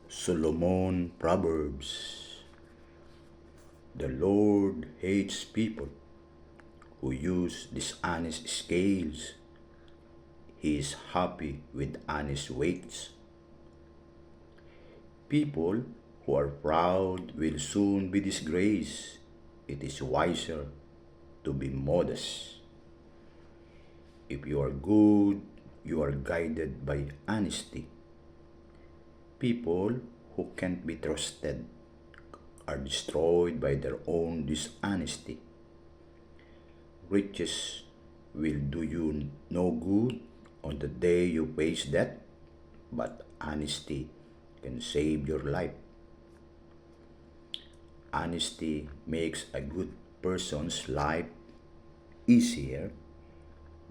Solomon Proverbs. The Lord hates people who use dishonest scales. He is happy with honest weights. People who are proud will soon be disgraced. It is wiser to be modest. If you are good, you are guided by honesty. People who can't be trusted are destroyed by their own dishonesty. Riches will do you no good on the day you face death, but honesty can save your life. Honesty makes a good person's life easier,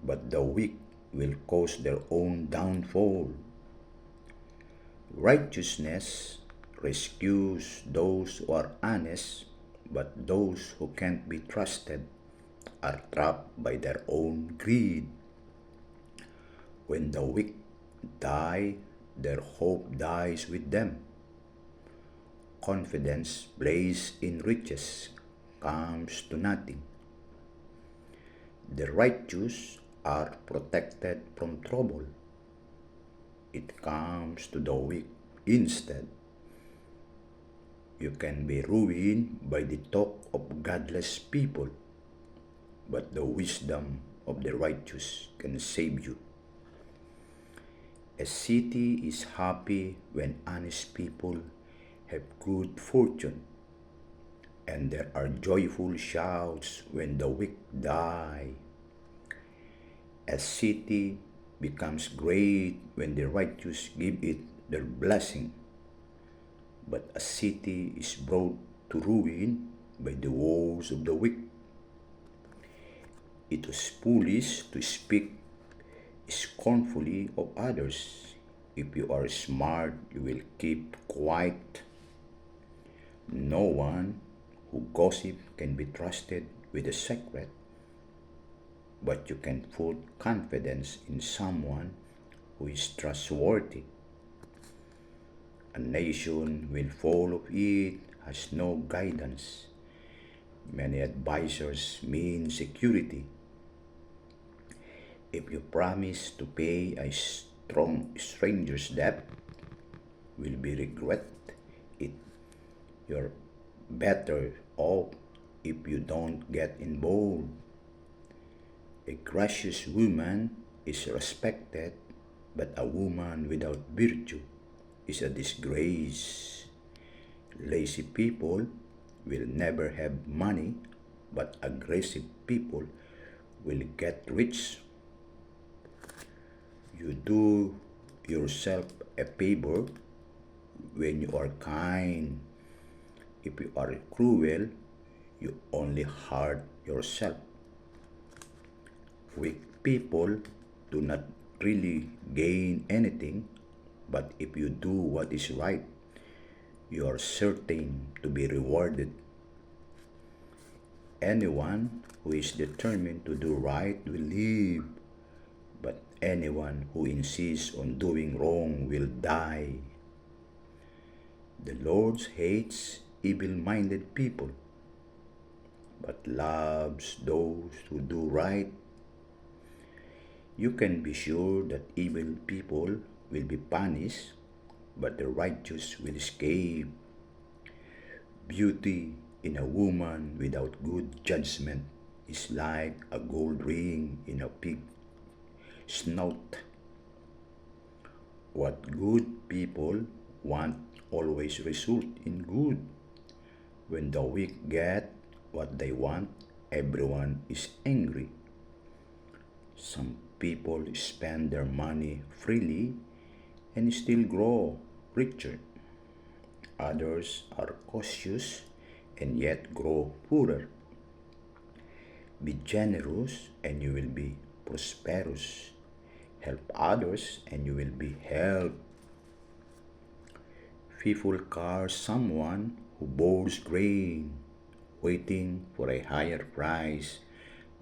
but the weak will cause their own downfall. Righteousness rescues those who are honest, but those who can't be trusted are trapped by their own greed. When the weak die, their hope dies with them. Confidence placed in riches comes to nothing. The righteous are protected from trouble. It comes to the weak instead. You can be ruined by the talk of godless people, but the wisdom of the righteous can save you. A city is happy when honest people have good fortune, and there are joyful shouts when the weak die. A city becomes great when the righteous give it their blessing, but a city is brought to ruin by the woes of the weak. It was foolish to speak scornfully of others. If you are smart, you will keep quiet. No one who gossips can be trusted with a secret, but you can put confidence in someone who is trustworthy. A nation will fall if it has no guidance. Many advisors mean security. If you promise to pay a stranger's debt, will be regret it. You're better off if you don't get involved. A gracious woman is respected, but a woman without virtue is a disgrace. Lazy people will never have money, but aggressive people will get rich. You do yourself a favor when you are kind. If you are cruel, you only hurt yourself. Weak people do not really gain anything, but if you do what is right, you are certain to be rewarded. Anyone who is determined to do right will live, but anyone who insists on doing wrong will die. The Lord hates evil-minded people, but loves those who do right. You can be sure that evil people will be punished, but the righteous will escape. Beauty in a woman without good judgment is like a gold ring in a pig's snout. What good people want always result in good. When the weak get what they want, everyone is angry. Some people spend their money freely and still grow richer. Others are cautious and yet grow poorer. Be generous and you will be prosperous. Help others and you will be helped. People curse someone who boards grain, waiting for a higher price,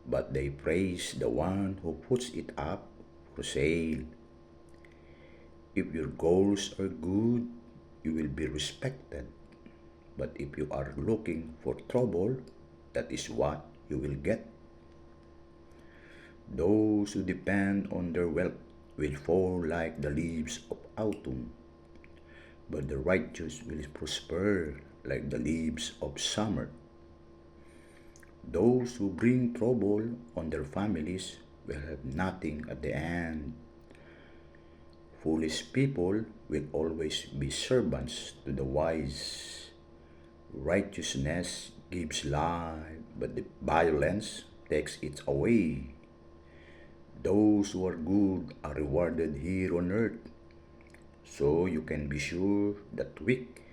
but they praise the one who puts it up for sale. If your goals are good, you will be respected. But if you are looking for trouble, that is what you will get. Those who depend on their wealth will fall like the leaves of autumn, but the righteous will prosper like the leaves of summer. Those who bring trouble on their families will have nothing at the end. Foolish people will always be servants to the wise. Righteousness gives life, but the violence takes it away. Those who are good are rewarded here on earth, so you can be sure that weak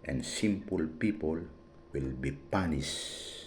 and simple people will be punished.